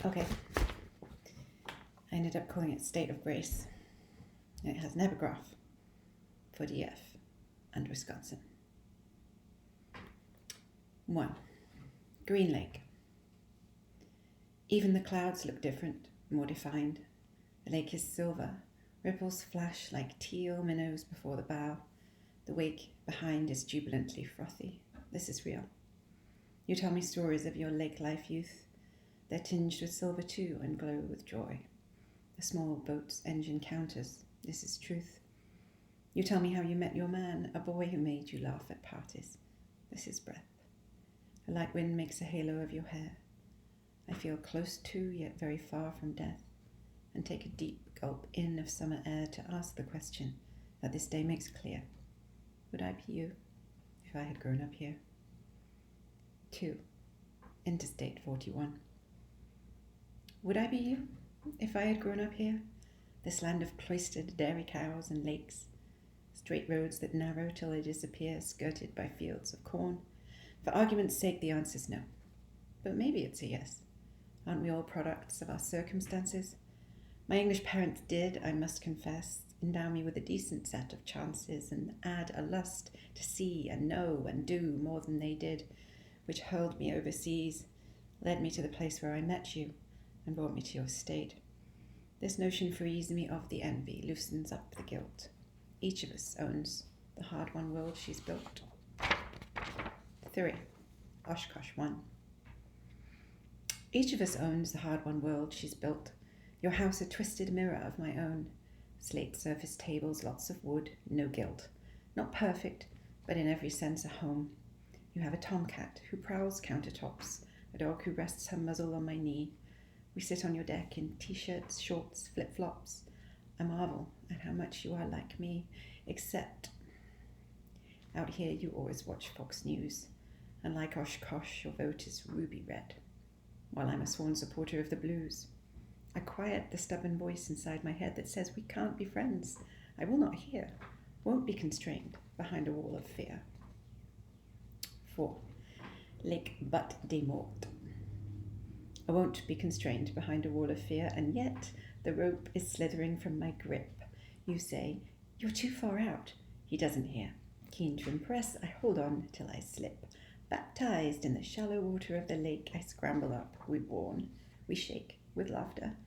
Okay. I ended up calling it State of Grace. It has an epigraph for DF and Wisconsin. 1. Green Lake. Even the clouds look different, more defined. The lake is silver. Ripples flash like teal minnows before the bow. The wake behind is jubilantly frothy. This is real. You tell me stories of your lake life youth. They're tinged with silver too and glow with joy. The small boat's engine counters. This is truth. You tell me how you met your man, a boy who made you laugh at parties. This is breath. A light wind makes a halo of your hair. I feel close to, yet very far from death, and take a deep gulp in of summer air to ask the question that this day makes clear. Would I be you if I had grown up here? 2. Interstate 41. Would I be you if I had grown up here? This land of cloistered dairy cows and lakes, straight roads that narrow till they disappear, skirted by fields of corn. For argument's sake, the answer's no. But maybe it's a yes. Aren't we all products of our circumstances? My English parents did, I must confess, endow me with a decent set of chances and add a lust to see and know and do more than they did, which hurled me overseas, led me to the place where I met you, and brought me to your state. This notion frees me of the envy, loosens up the guilt. Each of us owns the hard-won world she's built. 3. Oshkosh 1. Each of us owns the hard-won world she's built. Your house a twisted mirror of my own. Slate surface tables, lots of wood, no gilt. Not perfect, but in every sense a home. You have a tomcat who prowls countertops, a dog who rests her muzzle on my knee. We sit on your deck in t-shirts, shorts, flip-flops. I marvel at how much you are like me, except out here you always watch Fox News, and like Oshkosh, your vote is ruby red, while I'm a sworn supporter of the blues. I quiet the stubborn voice inside my head that says we can't be friends. I will not hear, won't be constrained behind a wall of fear. 4. Lake Butte des Morts. I won't be constrained behind a wall of fear, and yet the rope is slithering from my grip. You say, you're too far out. He doesn't hear. Keen to impress, I hold on till I slip. Baptized in the shallow water of the lake, I scramble up. We warn. We shake with laughter.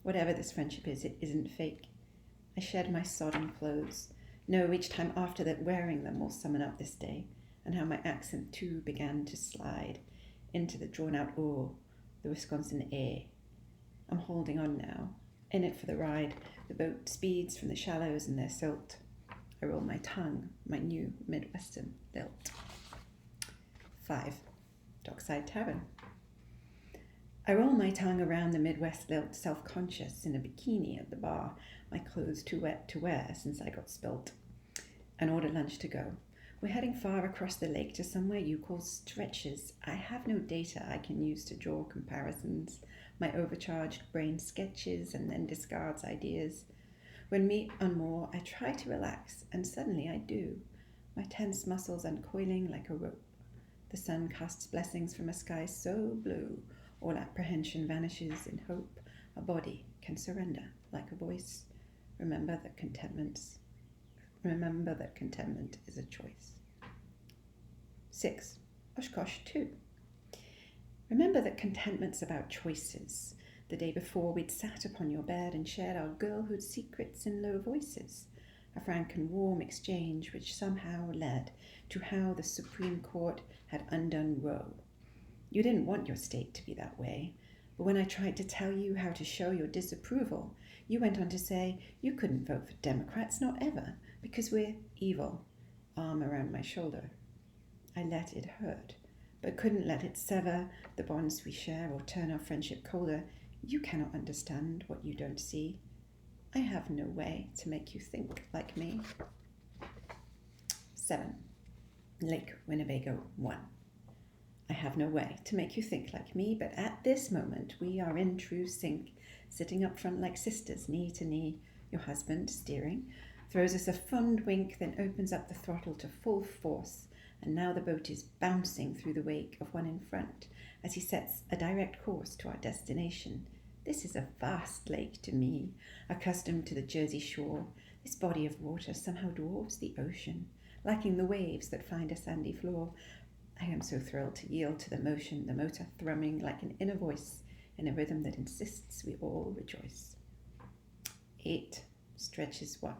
Whatever this friendship is, it isn't fake. I shed my sodden clothes. Know each time after that wearing them will summon up this day, and how my accent too began to slide into the drawn-out O, the Wisconsin A. I'm holding on now, in it for the ride. The boat speeds from the shallows and their silt. I roll my tongue, my new Midwestern lilt. 5. Dockside Tavern. I roll my tongue around the Midwest lilt, self-conscious in a bikini at the bar, my clothes too wet to wear since I got spilt. And order lunch to go. We're heading far across the lake to somewhere you call stretches. I have no data I can use to draw comparisons. My overcharged brain sketches and then discards ideas. When we unmoor, I try to relax, and suddenly I do, my tense muscles uncoiling like a rope. The sun casts blessings from a sky so blue, all apprehension vanishes in hope. A body can surrender like a voice. Remember that contentment is a choice. 6. Oshkosh 2. Remember that contentment's about choices. The day before we'd sat upon your bed and shared our girlhood secrets in low voices. A frank and warm exchange which somehow led to how the Supreme Court had undone Roe. You didn't want your state to be that way, but when I tried to tell you how to show your disapproval, you went on to say you couldn't vote for Democrats, not ever, because we're evil. Arm around my shoulder. I let it hurt, but couldn't let it sever the bonds we share or turn our friendship colder. You cannot understand what you don't see. I have no way to make you think like me. 7. Lake Winnebago 1. I have no way to make you think like me, but at this moment we are in true sync, sitting up front like sisters, knee to knee. Your husband, steering, throws us a fond wink, then opens up the throttle to full force, and now the boat is bouncing through the wake of one in front, as he sets a direct course to our destination. This is a vast lake to me, accustomed to the Jersey shore. This body of water somehow dwarfs the ocean, lacking the waves that find a sandy floor. I am so thrilled to yield to the motion, the motor thrumming like an inner voice in a rhythm that insists we all rejoice. 8. Stretches 1.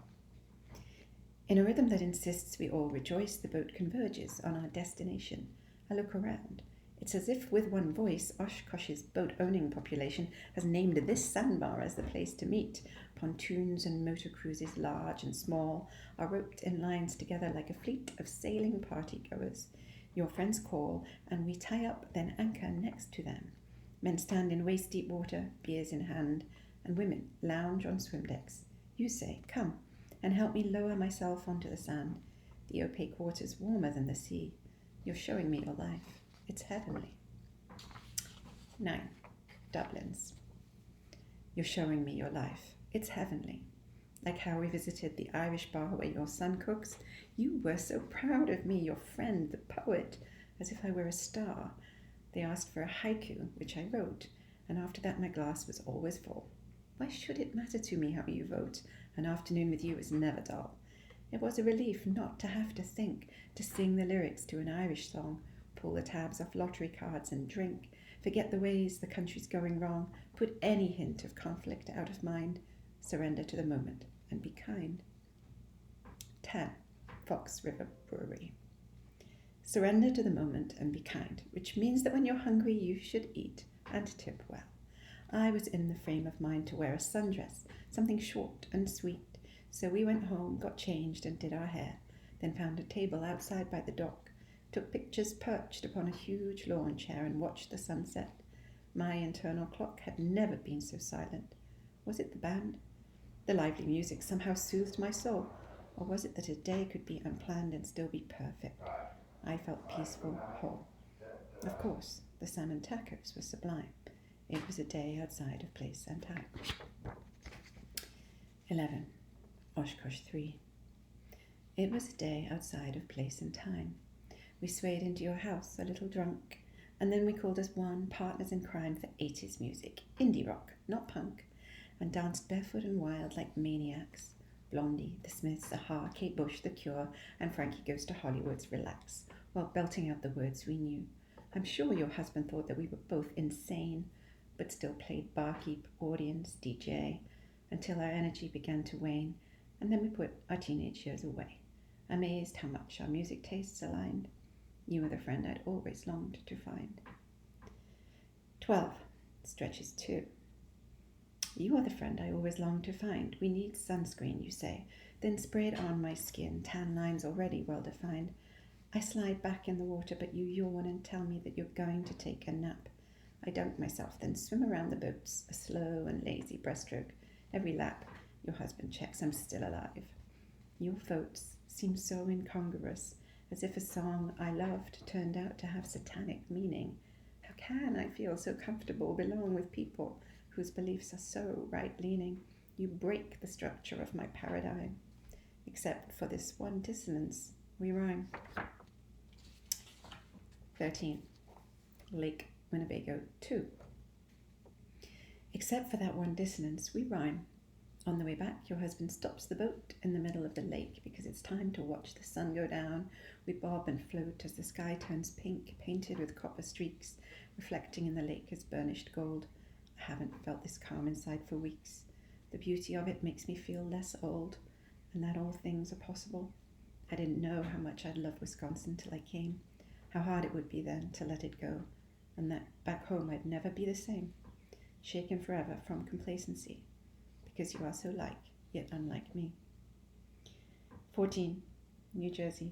In a rhythm that insists we all rejoice, the boat converges on our destination. I look around. It's as if with one voice, Oshkosh's boat-owning population has named this sandbar as the place to meet. Pontoons and motor cruises, large and small, are roped in lines together like a fleet of sailing partygoers. Your friends call, and we tie up, then anchor next to them. Men stand in waist-deep water, beers in hand, and women lounge on swim decks. You say, come, and help me lower myself onto the sand. The opaque water's warmer than the sea. You're showing me your life. It's heavenly. 9. Dublin's. You're showing me your life. It's heavenly. Like how we visited the Irish bar where your son cooks. You were so proud of me, your friend, the poet, as if I were a star. They asked for a haiku, which I wrote, and after that my glass was always full. Why should it matter to me how you vote? An afternoon with you is never dull. It was a relief not to have to think, to sing the lyrics to an Irish song, pull the tabs off lottery cards and drink, forget the ways the country's going wrong, put any hint of conflict out of mind, surrender to the moment and be kind. 10. Fox River Brewery. Surrender to the moment and be kind, which means that when you're hungry you should eat and tip well. I was in the frame of mind to wear a sundress, something short and sweet, so we went home, got changed and did our hair, then found a table outside by the dock, took pictures perched upon a huge lawn chair and watched the sunset. My internal clock had never been so silent. Was it the band? The lively music somehow soothed my soul, or was it that a day could be unplanned and still be perfect? I felt peaceful, whole. Of course, the salmon tacos were sublime. It was a day outside of place and time. 11. Oshkosh 3. It was a day outside of place and time. We swayed into your house, a little drunk, and then we called us one, partners in crime for 80s music, indie rock, not punk, and danced barefoot and wild like maniacs. Blondie, The Smiths, Aha, Kate Bush, The Cure, and Frankie Goes to Hollywood's Relax, while belting out the words we knew. I'm sure your husband thought that we were both insane, but still played barkeep, audience, DJ, until our energy began to wane, and then we put our teenage years away, amazed how much our music tastes aligned. You were the friend I'd always longed to find. 12. Stretches 2. You are the friend I always longed to find. We need sunscreen, you say, then spray it on my skin, tan lines already well defined. I slide back in the water, but you yawn and tell me that you're going to take a nap. I dunk myself, then swim around the boats, a slow and lazy breaststroke. Every lap, your husband checks I'm still alive. Your votes seem so incongruous, as if a song I loved turned out to have satanic meaning. How can I feel so comfortable, belong with people whose beliefs are so right-leaning? You break the structure of my paradigm. Except for this one dissonance, we rhyme. 13. Lake Winnebago 2. Except for that one dissonance, we rhyme. On the way back, your husband stops the boat in the middle of the lake because it's time to watch the sun go down. We bob and float as the sky turns pink, painted with copper streaks, reflecting in the lake as burnished gold. I haven't felt this calm inside for weeks. The beauty of it makes me feel less old, and that all things are possible. I didn't know how much I'd love Wisconsin till I came, how hard it would be then to let it go, and that back home I'd never be the same, shaken forever from complacency, because you are so like, yet unlike me. 14. New Jersey.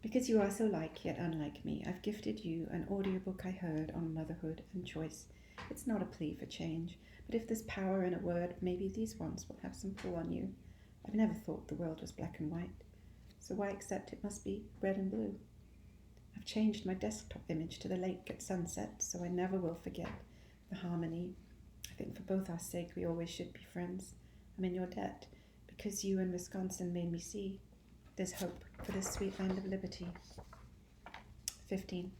Because you are so like, yet unlike me, I've gifted you an audiobook I heard on motherhood and choice. It's not a plea for change, but if there's power in a word, maybe these ones will have some pull on you. I've never thought the world was black and white, so why accept it must be red and blue? I've changed my desktop image to the lake at sunset, so I never will forget the harmony. I think for both our sake, we always should be friends. I'm in your debt, because you and Wisconsin made me see there's hope for this sweet land of liberty. 15.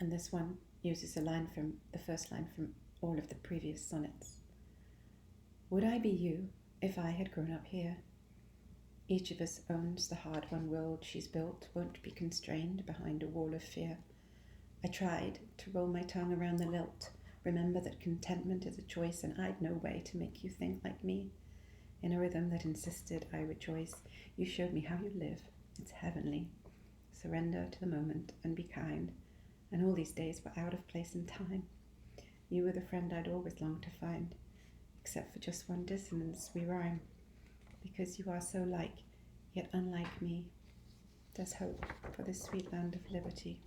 And this one uses the first line from all of the previous sonnets. Would I be you if I had grown up here? Each of us owns the hard-won world she's built, won't be constrained behind a wall of fear. I tried to roll my tongue around the lilt, remember that contentment is a choice, and I'd no way to make you think like me. In a rhythm that insisted I rejoice, you showed me how you live. It's heavenly. Surrender to the moment and be kind. And all these days were out of place and time. You were the friend I'd always longed to find. Except for just one dissonance, we rhyme. Because you are so like, yet unlike me. There's hope for this sweet land of liberty.